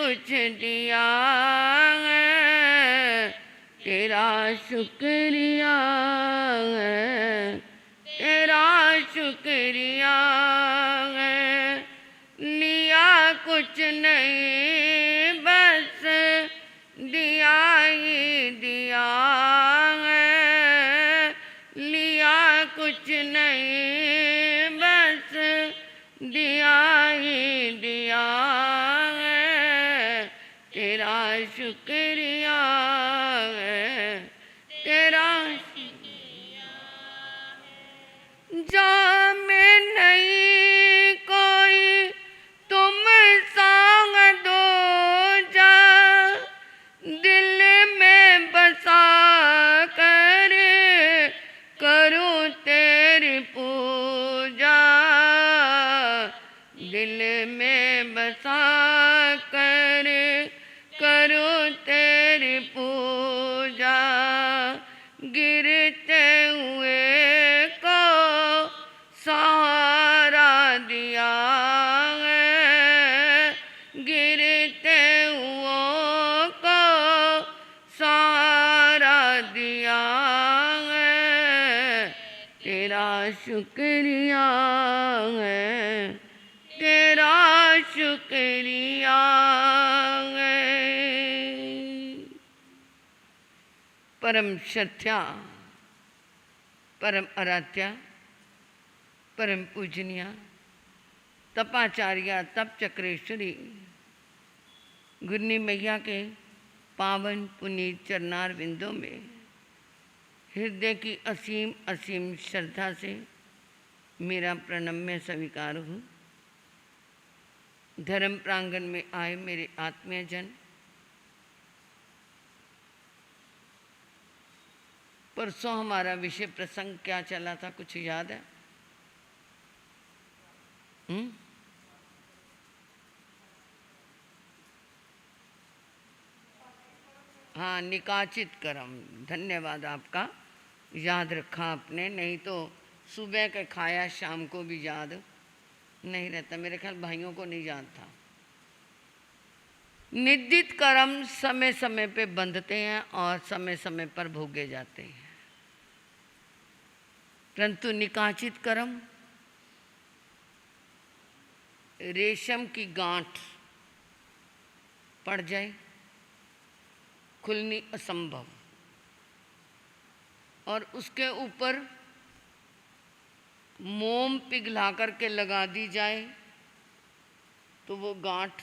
कुछ दिया है, तेरा शुक्रिया है, तेरा शुक्रिया है। लिया कुछ नहीं बस दिया ही दिया है, लिया कुछ नहीं बस दिया ही दिया है, तेरा शुक्रिया है, तेरा शुक्रिया है। जा में नहीं कोई तुम संग दो, जा दिल में बसा कर करूं तेरी पूजा, दिल में बसा कर करूं तेरी पूजा। गिरते हुए को सहारा दिया है, गिरते हुओं को सहारा दिया है, तेरा शुक्रिया है, तेरा शुक्रिया है। परम श्रद्धा, परम आराध्या, परम पूजनीय तपाचार्य तप चक्रेश्वरी गुरनी मैया के पावन पुनीत चरणार विंदों में हृदय की असीम असीम श्रद्धा से मेरा प्रणम्य स्वीकार हूँ। धर्म प्रांगण में आए मेरे आत्मीय जन, परसों हमारा विषय प्रसंग क्या चला था, कुछ याद है? हाँ, निकाचित कर्म। धन्यवाद आपका, याद रखा आपने, नहीं तो सुबह के खाया शाम को भी याद नहीं रहता। मेरे ख्याल भाइयों को नहीं याद था। निदित कर्म समय समय पे बंधते हैं और समय समय पर भोगे जाते हैं, परंतु निकाचित कर्म रेशम की गांठ पड़ जाए, खुलनी असंभव, और उसके ऊपर मोम पिघला करके लगा दी जाए तो वो गांठ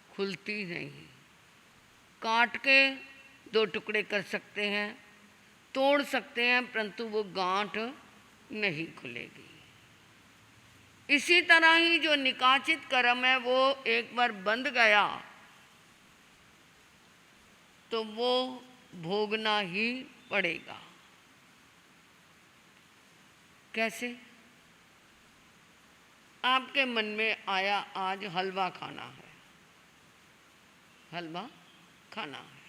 खुलती नहीं। काट के दो टुकड़े कर सकते हैं, तोड़ सकते हैं, परंतु वो गांठ नहीं खुलेगी। इसी तरह ही जो निकाचित कर्म है वो एक बार बंध गया तो वो भोगना ही पड़ेगा। कैसे? आपके मन में आया आज हलवा खाना है, हलवा खाना है,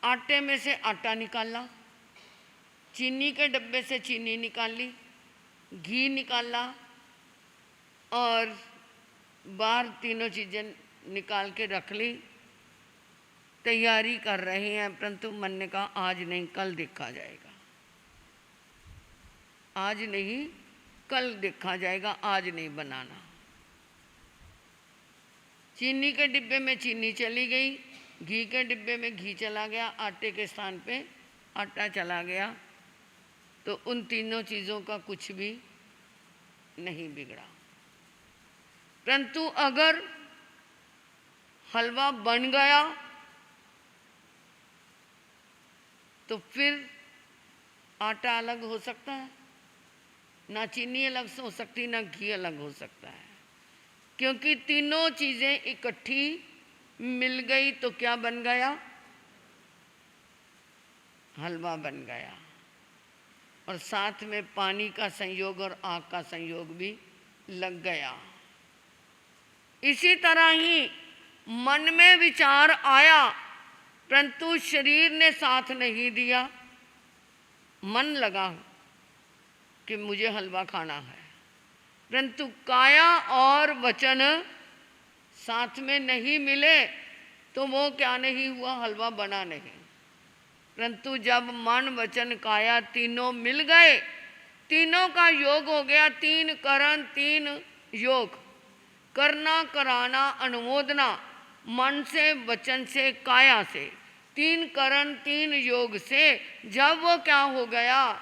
आटे में से आटा निकाला, चीनी के डब्बे से चीनी निकाली, घी निकाला और बाहर तीनों चीज़ें निकाल के रख ली, तैयारी कर रहे हैं, परंतु मन ने कहा आज नहीं कल देखा जाएगा, आज नहीं कल देखा जाएगा, आज नहीं बनाना। चीनी के डिब्बे में चीनी चली गई, घी के डिब्बे में घी चला गया, आटे के स्थान पे आटा चला गया, तो उन तीनों चीज़ों का कुछ भी नहीं बिगड़ा। परंतु अगर हलवा बन गया तो फिर आटा अलग हो सकता है, ना चीनी अलग हो सकती, ना घी अलग हो सकता है, क्योंकि तीनों चीज़ें इकट्ठी मिल गई तो क्या बन गया? हलवा बन गया। और साथ में पानी का संयोग और आग का संयोग भी लग गया। इसी तरह ही मन में विचार आया, परंतु शरीर ने साथ नहीं दिया। मन लगा कि मुझे हलवा खाना है, परंतु काया और वचन साथ में नहीं मिले तो वो क्या नहीं हुआ, हलवा बना नहीं। परंतु जब मन वचन काया तीनों मिल गए, तीनों का योग हो गया, 3 करण 3 योग, करना कराना अनुमोदना, मन से वचन से काया से, 3 करण 3 योग से जब वो क्या हो गया,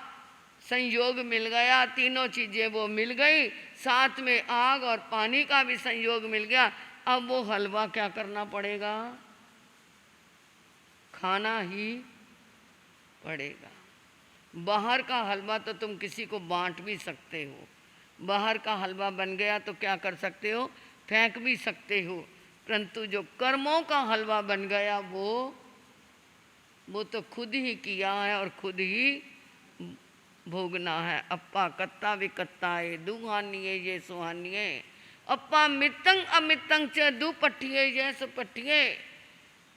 संयोग मिल गया, तीनों चीजें वो मिल गई, साथ में आग और पानी का भी संयोग मिल गया। अब वो हलवा क्या करना पड़ेगा, खाना ही पड़ेगा। बाहर का हलवा तो तुम किसी को बांट भी सकते हो, बाहर का हलवा बन गया तो क्या कर सकते हो, फेंक भी सकते हो, परंतु जो कर्मों का हलवा बन गया वो तो खुद ही किया है और खुद ही भोगना है। अप्पा कत्ता विकत्ताए दुहानिये ये सुहानिये, अप्पा मित्तंग अमित्तंग च दुपट्ठिये ये सुपट्ठिये।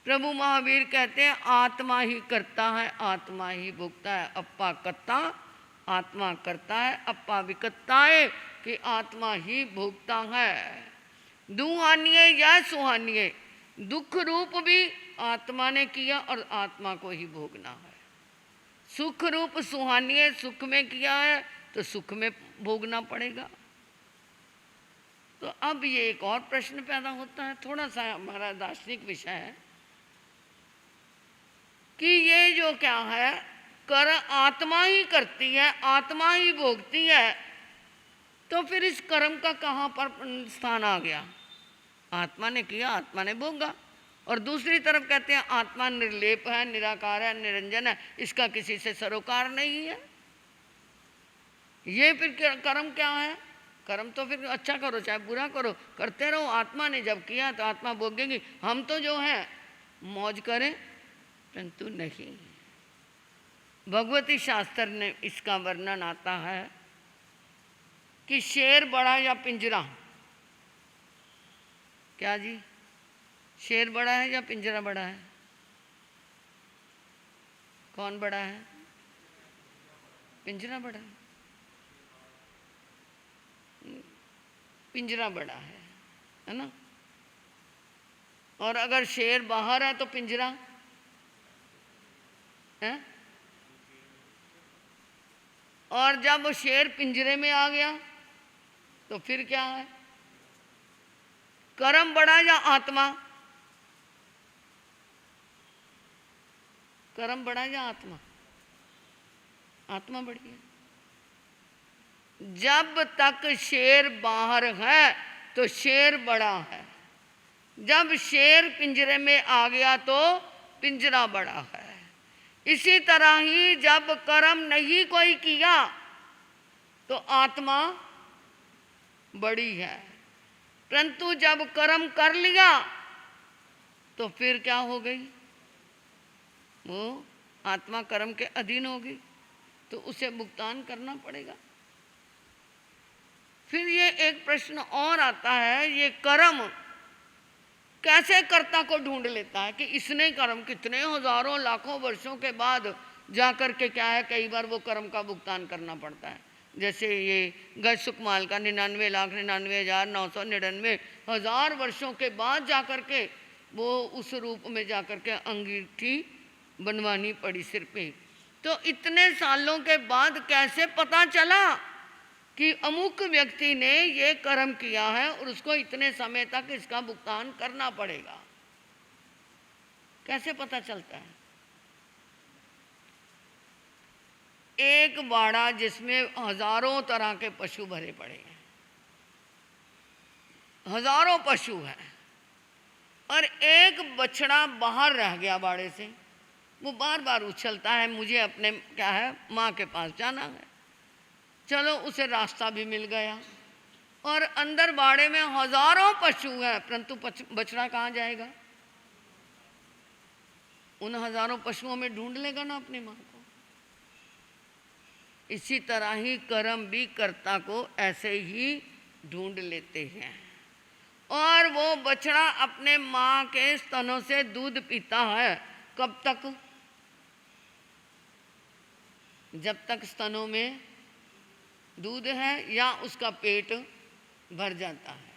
प्रभु महावीर कहते हैं आत्मा ही करता है, आत्मा ही भोगता है। अप्पा कत्ता आत्मा करता है, अप्पा विकत्ताए कि आत्मा ही भोगता है। दुहानिये या सुहानिये, दुख रूप भी आत्मा ने किया और आत्मा को ही भोगना है। सुख रूप सुहानिये सुख में किया है तो सुख में भोगना पड़ेगा। तो अब ये एक और प्रश्न पैदा होता है, थोड़ा सा हमारा दार्शनिक विषय है कि ये जो क्या है, कर आत्मा ही करती है, आत्मा ही भोगती है, तो फिर इस कर्म का कहाँ पर स्थान आ गया। आत्मा ने किया, आत्मा ने भोगा। और दूसरी तरफ कहते हैं आत्मा निर्लेप है, निराकार है, निरंजन है, इसका किसी से सरोकार नहीं है। ये फिर कर्म क्या है, कर्म तो फिर अच्छा करो चाहे बुरा करो, करते रहो। आत्मा ने जब किया तो आत्मा भोगेगी, हम तो जो है मौज करें, परंतु नहीं। भगवती शास्त्र ने इसका वर्णन आता है कि शेर बड़ा या पिंजरा, क्या जी, शेर बड़ा है या पिंजरा बड़ा है, कौन बड़ा है, पिंजरा बड़ा है, पिंजरा बड़ा है ना। और अगर शेर बाहर है तो पिंजरा है, और जब वो शेर पिंजरे में आ गया तो फिर क्या है, कर्म बड़ा या आत्मा, कर्म बड़ा या आत्मा, आत्मा बड़ी है। जब तक शेर बाहर है तो शेर बड़ा है, जब शेर पिंजरे में आ गया तो पिंजरा बड़ा है। इसी तरह ही जब कर्म नहीं कोई किया तो आत्मा बड़ी है, परंतु जब कर्म कर लिया तो फिर क्या हो गई, वो आत्मा कर्म के अधीन होगी, तो उसे भुगतान करना पड़ेगा। फिर ये एक प्रश्न और आता है, ये कर्म कैसे कर्ता को ढूंढ लेता है कि इसने कर्म, कितने हजारों लाखों वर्षों के बाद जाकर के क्या है, कई बार वो कर्म का भुगतान करना पड़ता है। जैसे ये गज सुकमाल का 99,99,999 हजार वर्षों के बाद जाकर के वो उस रूप में जाकर के अंगीठी बनवानी पड़ी सिर पे। तो इतने सालों के बाद कैसे पता चला कि अमुक व्यक्ति ने ये कर्म किया है और उसको इतने समय तक इसका भुगतान करना पड़ेगा, कैसे पता चलता है। एक बाड़ा जिसमें हजारों तरह के पशु भरे पड़े हैं, हजारों पशु हैं, और एक बछड़ा बाहर रह गया बाड़े से, वो बार बार उछलता है मुझे अपने क्या है माँ के पास जाना है। चलो उसे रास्ता भी मिल गया, और अंदर बाड़े में हजारों पशु हैं, परंतु बछड़ा कहाँ जाएगा, उन हजारों पशुओं में ढूंढ लेगा ना अपनी माँ को। इसी तरह ही कर्म भी कर्ता को ऐसे ही ढूंढ लेते हैं, और वो बछड़ा अपने माँ के स्तनों से दूध पीता है। कब तक, जब तक स्तनों में दूध है या उसका पेट भर जाता है।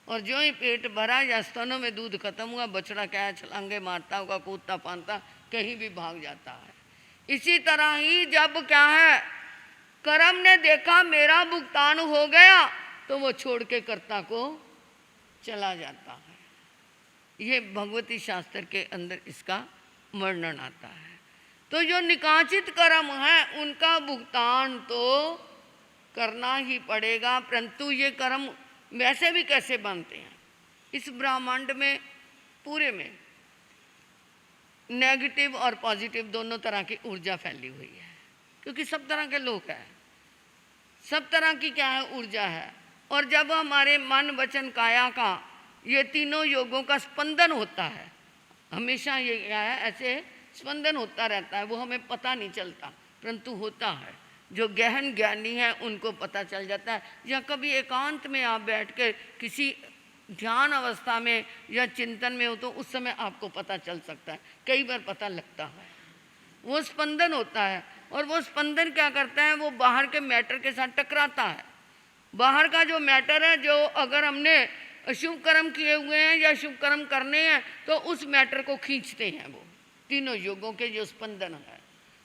और जो ही पेट भरा या स्तनों में दूध खत्म हुआ, बछड़ा क्या है, छलांगे मारता होगा, कूदता फांदता कहीं भी भाग जाता है। इसी तरह ही जब क्या है, कर्म ने देखा मेरा भुगतान हो गया, तो वो छोड़ के कर्ता को चला जाता है। ये भगवती शास्त्र के अंदर इसका वर्णन आता है। तो जो निकाचित कर्म है उनका भुगतान तो करना ही पड़ेगा, परंतु ये कर्म वैसे भी कैसे बनते हैं। इस ब्रह्मांड में पूरे में नेगेटिव और पॉजिटिव दोनों तरह की ऊर्जा फैली हुई है, क्योंकि सब तरह के लोग हैं, सब तरह की क्या है ऊर्जा है। और जब हमारे मन वचन काया का ये तीनों योगों का स्पंदन होता है, हमेशा ये क्या है ऐसे स्पंदन होता रहता है, वो हमें पता नहीं चलता परंतु होता है। जो गहन ज्ञानी है उनको पता चल जाता है, या कभी एकांत में आप बैठ कर किसी ध्यान अवस्था में या चिंतन में हो तो उस समय आपको पता चल सकता है, कई बार पता लगता है। वो स्पंदन होता है, और वो स्पंदन क्या करता है, वो बाहर के मैटर के साथ टकराता है। बाहर का जो मैटर है, जो अगर हमने शुभ कर्म किए हुए हैं या शुभ कर्म करने हैं, तो उस मैटर को खींचते हैं वो तीनों योगों के जो स्पंदन है।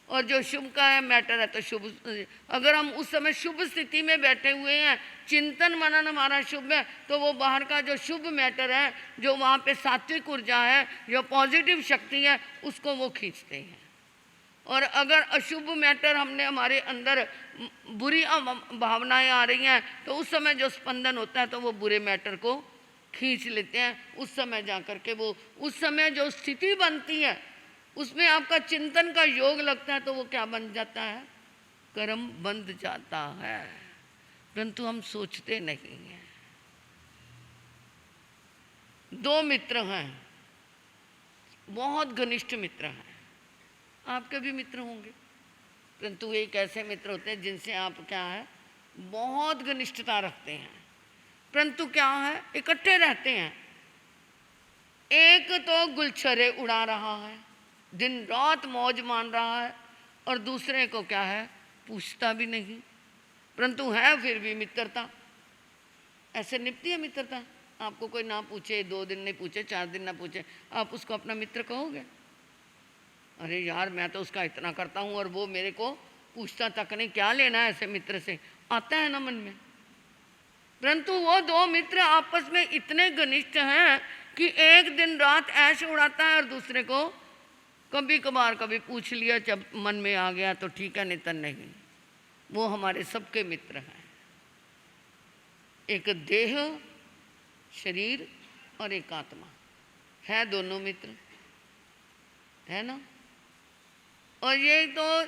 और जो शुभ का है मैटर है, तो शुभ, अगर हम उस समय शुभ स्थिति में बैठे हुए हैं, चिंतन मनन हमारा शुभ है, तो वो बाहर का जो शुभ मैटर है, जो वहाँ पे सात्विक ऊर्जा है, जो पॉजिटिव शक्ति है, उसको वो खींचते हैं। और अगर अशुभ मैटर हमने हमारे अंदर बुरी भावनाएं आ रही हैं, तो उस समय जो स्पंदन होता है तो वो बुरे मैटर को खींच लेते हैं। उस समय जा कर के वो उस समय जो स्थिति बनती है उसमें आपका चिंतन का योग लगता है, तो वो क्या बन जाता है, कर्म बंध जाता है, परंतु हम सोचते नहीं हैं। दो मित्र हैं, बहुत घनिष्ठ मित्र हैं, आपके भी मित्र होंगे, परंतु एक ऐसे मित्र होते हैं जिनसे आप क्या है बहुत घनिष्ठता रखते हैं, परंतु क्या है इकट्ठे रहते हैं। एक तो गुलछरे उड़ा रहा है, दिन रात मौज मान रहा है, और दूसरे को क्या है पूछता भी नहीं, परंतु है फिर भी मित्रता। ऐसे निपटी है मित्रता। आपको कोई ना पूछे, 2 दिन नहीं पूछे, 4 दिन ना पूछे, आप उसको अपना मित्र कहोगे? अरे यार मैं तो उसका इतना करता हूँ और वो मेरे को पूछता तक नहीं, क्या लेना है ऐसे मित्र से, आता है ना मन में। परंतु वो 2 मित्र आपस में इतने घनिष्ठ हैं कि एक दिन रात ऐश उड़ाता है और दूसरे को कभी कभार कभी पूछ लिया, जब मन में आ गया तो ठीक है, नहीं तो नहीं। वो हमारे सबके मित्र हैं। एक देह शरीर और एक आत्मा है, दोनों मित्र है ना। और ये तो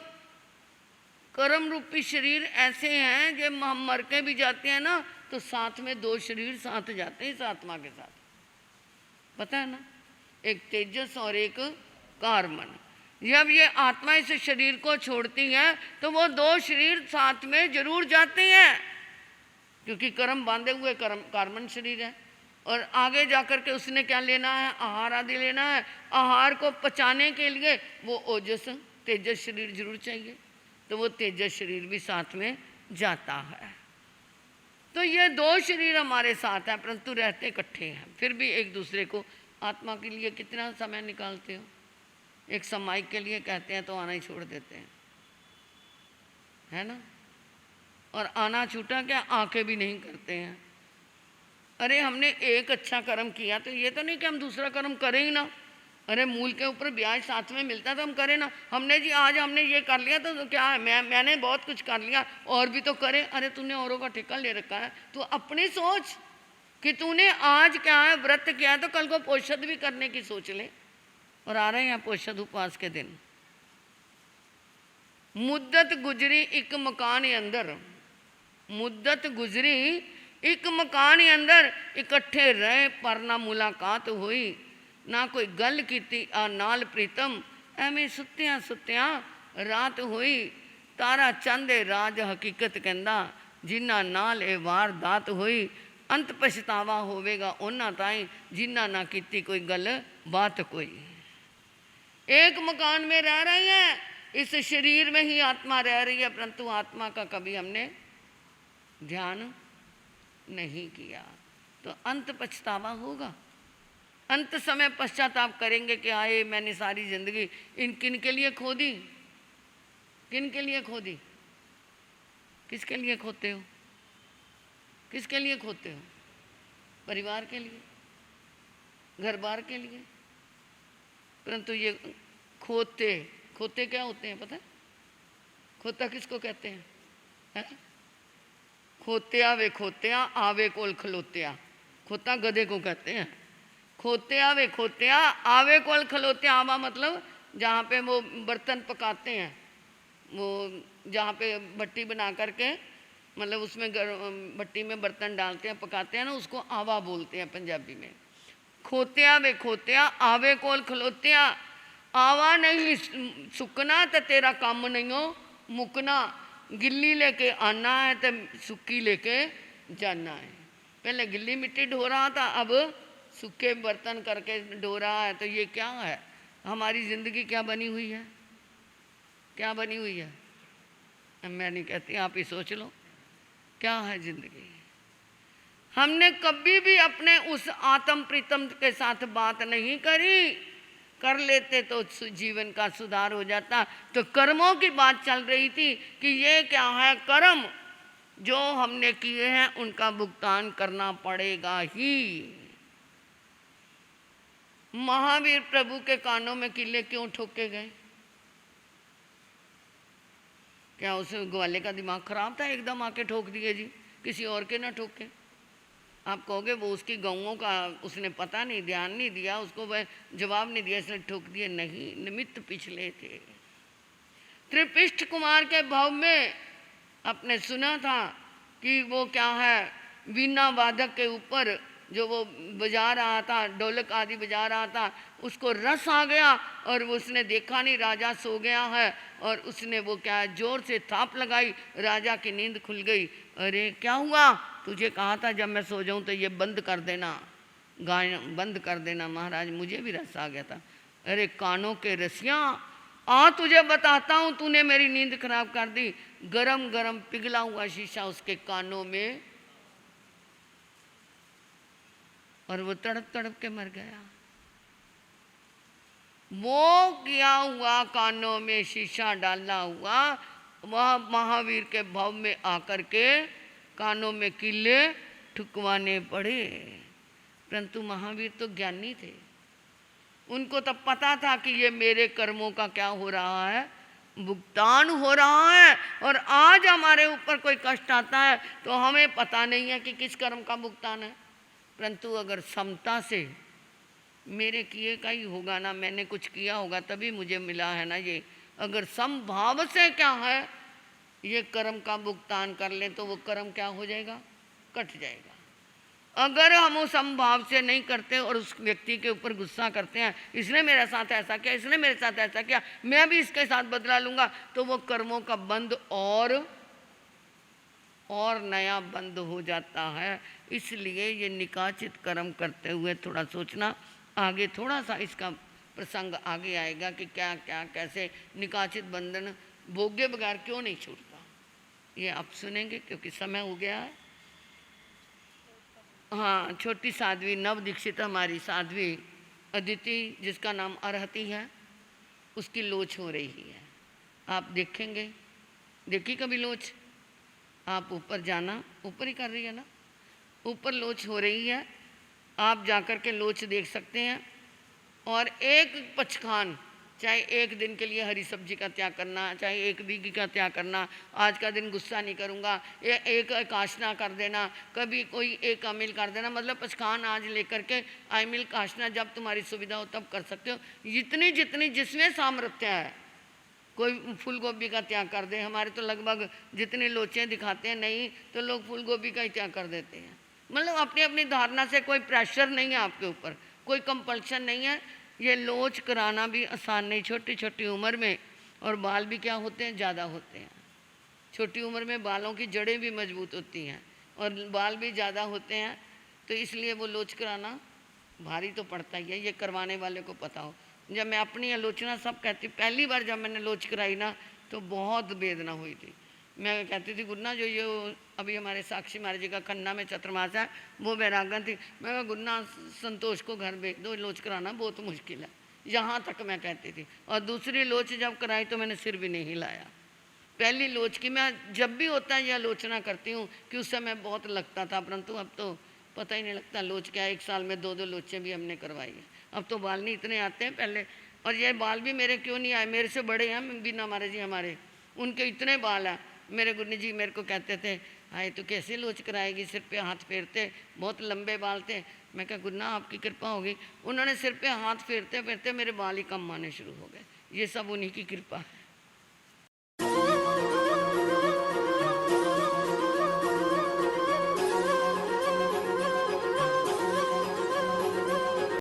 कर्म रूपी शरीर ऐसे हैं जब हम मर के भी जाते हैं ना, तो साथ में 2 शरीर साथ जाते हैं इस आत्मा के साथ, पता है ना, एक तेजस और एक कार्मन। जब ये आत्मा इस शरीर को छोड़ती है तो वो 2 शरीर साथ में जरूर जाते हैं, क्योंकि कर्म बांधे हुए कार्मन शरीर है। और आगे जाकर के उसने क्या लेना है, आहार आदि लेना है। आहार को पचाने के लिए वो ओजस तेजस शरीर जरूर चाहिए, तो वो तेजस शरीर भी साथ में जाता है। तो ये 2 शरीर हमारे साथ हैं, परंतु रहते इकट्ठे हैं, फिर भी एक दूसरे को आत्मा के लिए कितना समय निकालते हो। एक समाई के लिए कहते हैं तो आना ही छोड़ देते हैं, है ना। और आना छूटा क्या, आके भी नहीं करते हैं। अरे हमने एक अच्छा कर्म किया तो ये तो नहीं कि हम दूसरा कर्म करें ही ना। अरे मूल के ऊपर ब्याज साथ में मिलता तो हम करें ना। हमने जी आज हमने ये कर लिया तो क्या है, मैंने बहुत कुछ कर लिया और भी तो करें। अरे तूने औरों का ठेका ले रखा है, तो अपनी सोच कि तूने आज क्या है व्रत किया तो कल को पोषद भी करने की सोच ले। और आ रहे हैं पोषद उपवास के दिन। मुद्दत गुजरी एक मकान अंदर, मुद्दत गुजरी एक मकान अंदर, इकट्ठे रहे पर ना मुलाकात हुई, ना कोई गल की नाल प्रीतम, एवें सुत्तियां सुत्तियां रात हुई। तारा चांदे राज हकीकत कहंदा, जिन्ना नाल ए वारदात हुई। अंत पछतावा होवेगा उन्हां ताई, जिन्ना ना कीती कोई गल बात कोई। एक मकान में रह रही हैं, इस शरीर में ही आत्मा रह रही है, परंतु आत्मा का कभी हमने ध्यान नहीं किया तो अंत पछतावा होगा। अंत समय पश्चाताप करेंगे कि आए मैंने सारी जिंदगी इन किन के लिए खो दी, किन के लिए खो दी। किसके लिए खोते हो, किसके लिए खोते हो? परिवार के लिए, घर बार के लिए। परंतु ये खोते, खोते क्या होते हैं पता है? खोता किसको कहते हैं, है? खोत्या वे खोत्या आवे कोल खलोत्या। खोता गधे को कहते हैं। खोत्या वे खोत्या आवे कोल खलोत्या। आवा मतलब जहाँ पे वो बर्तन पकाते हैं, वो जहाँ पे भट्टी बना करके मतलब उसमें भट्टी में बर्तन डालते हैं पकाते हैं ना, उसको आवा बोलते हैं पंजाबी में। खोत्या वे खोत्या आवे कोल खलोत्या। आवा नहीं सुकना तो तेरा काम नहीं हो मुकना। गिल्ली लेके आना है तो सुक्की लेके जाना है। पहले गिल्ली मिट्टी ढो रहा था, अब सूखे बर्तन करके ढो रहा है। तो ये क्या है? हमारी ज़िंदगी क्या बनी हुई है, क्या बनी हुई है? मैं नहीं कहती, आप ही सोच लो क्या है ज़िंदगी। हमने कभी भी अपने उस आत्म प्रीतम के साथ बात नहीं करी। कर लेते तो जीवन का सुधार हो जाता। तो कर्मों की बात चल रही थी कि ये क्या है, कर्म जो हमने किए हैं उनका भुगतान करना पड़ेगा ही। महावीर प्रभु के कानों में किले क्यों ठोके गए? क्या उस ग्वाले का दिमाग खराब था, एकदम आके ठोक दिए जी, किसी और के ना ठोके? आप कहोगे वो उसकी गौओं का उसने पता नहीं, ध्यान नहीं दिया, उसको वह जवाब नहीं दिया इसलिए ठोक दिए। नहीं, निमित्त पिछले थे। त्रिपिष्ठ कुमार के भाव में आपने सुना था कि वो क्या है, वीणा वादक के ऊपर जो वो बजा रहा था, ढोलक आदि बजा रहा था, उसको रस आ गया और उसने देखा नहीं राजा सो गया है, और उसने वो क्या जोर से थाप लगाई, राजा की नींद खुल गई। अरे क्या हुआ? तुझे कहा था जब मैं सो जाऊं तो ये बंद कर देना, गायन बंद कर देना। महाराज मुझे भी रस आ गया था। अरे कानों के रसियाँ आ, तुझे बताता हूँ, तूने मेरी नींद खराब कर दी। गरम गरम पिघला हुआ शीशा उसके कानों में, और वो तड़प तड़प के मर गया। वो किया हुआ कानों में शीशा डाला हुआ, वह महावीर के भाव में आकर के कानों में किले ठुकवाने पड़े। परंतु महावीर तो ज्ञानी थे, उनको तब पता था कि ये मेरे कर्मों का क्या हो रहा है, भुगतान हो रहा है। और आज हमारे ऊपर कोई कष्ट आता है तो हमें पता नहीं है कि किस कर्म का भुगतान है। परंतु अगर समता से मेरे किए का ही होगा ना, मैंने कुछ किया होगा तभी मुझे मिला है ना ये, अगर समभाव से क्या है ये कर्म का भुगतान कर ले तो वो कर्म क्या हो जाएगा, कट जाएगा। अगर हम उस समभाव से नहीं करते और उस व्यक्ति के ऊपर गुस्सा करते हैं, इसने मेरे साथ ऐसा किया, इसने मेरे साथ ऐसा किया, मैं भी इसके साथ बदला लूँगा, तो वो कर्मों का बंध और नया बंद हो जाता है। इसलिए ये निकाचित कर्म करते हुए थोड़ा सोचना। आगे थोड़ा सा इसका प्रसंग आगे आएगा कि क्या क्या कैसे निकाचित बंधन भोगे बगैर क्यों नहीं छूटता, ये आप सुनेंगे क्योंकि समय हो गया है। हाँ, छोटी साध्वी नव दीक्षित हमारी साध्वी अदिति जिसका नाम अरहती है, उसकी लोच हो रही है। आप देखेंगे, देखी कभी लोच? आप ऊपर जाना, ऊपर ही कर रही है ना, ऊपर लोच हो रही है, आप जाकर के लोच देख सकते हैं। और एक पचखान, चाहे एक दिन के लिए हरी सब्जी का त्याग करना, चाहे एक बीघी का त्याग करना, आज का दिन गुस्सा नहीं करूँगा, एक काशना कर देना, कभी कोई एक अमील कर देना, मतलब पचखान आज लेकर के अमील काशना जब तुम्हारी सुविधा हो तब कर सकते हो, जितनी जितनी जिसमें सामर्थ्य है। कोई फूल गोभी का त्याग कर दे, हमारे तो लगभग जितने लोचें दिखाते हैं नहीं तो लोग फूल गोभी का ही त्याग कर देते हैं। मतलब अपनी अपनी धारणा से, कोई प्रेशर नहीं है आपके ऊपर, कोई कंपल्शन नहीं है। ये लोच कराना भी आसान नहीं, छोटी छोटी उम्र में, और बाल भी क्या होते हैं, ज़्यादा होते हैं। छोटी उम्र में बालों की जड़ें भी मजबूत होती हैं और बाल भी ज़्यादा होते हैं, तो इसलिए वो लोच कराना भारी तो पड़ता ही है, ये करवाने वाले को पता हो। जब मैं अपनी आलोचना सब कहती, पहली बार जब मैंने लोच कराई ना तो बहुत वेदना हुई थी। मैं कहती थी गुन्ना जो ये अभी हमारे साक्षी महाराज जी का खन्ना में चतुर्मास है वो बैरागन थी, मैं कहा गुन्ना संतोष को घर भेज दो, लोच कराना बहुत मुश्किल है, यहाँ तक मैं कहती थी। और दूसरी लोच जब कराई तो मैंने सिर भी नहीं हिलाया। पहली लोच की मैं जब भी होता है यह आलोचना करती हूँ कि उस समय बहुत लगता था, परंतु अब तो पता ही नहीं लगता लोच क्या है। 1 साल में 2-2 लोचें भी हमने करवाई है। अब तो बाल नहीं इतने आते हैं पहले, और ये बाल भी मेरे क्यों नहीं आए, मेरे से बड़े हैं बीना महाराज जी हमारे, उनके इतने बाल हैं। मेरे गुरु जी मेरे को कहते थे आए तो कैसे लोच कराएगी, सिर पे हाथ फेरते, बहुत लंबे बाल थे। मैं कहा गुन्ना आपकी कृपा होगी। उन्होंने सिर पे हाथ फेरते फेरते मेरे बाल ही कम आने शुरू हो गए। ये सब उन्हीं की कृपा है।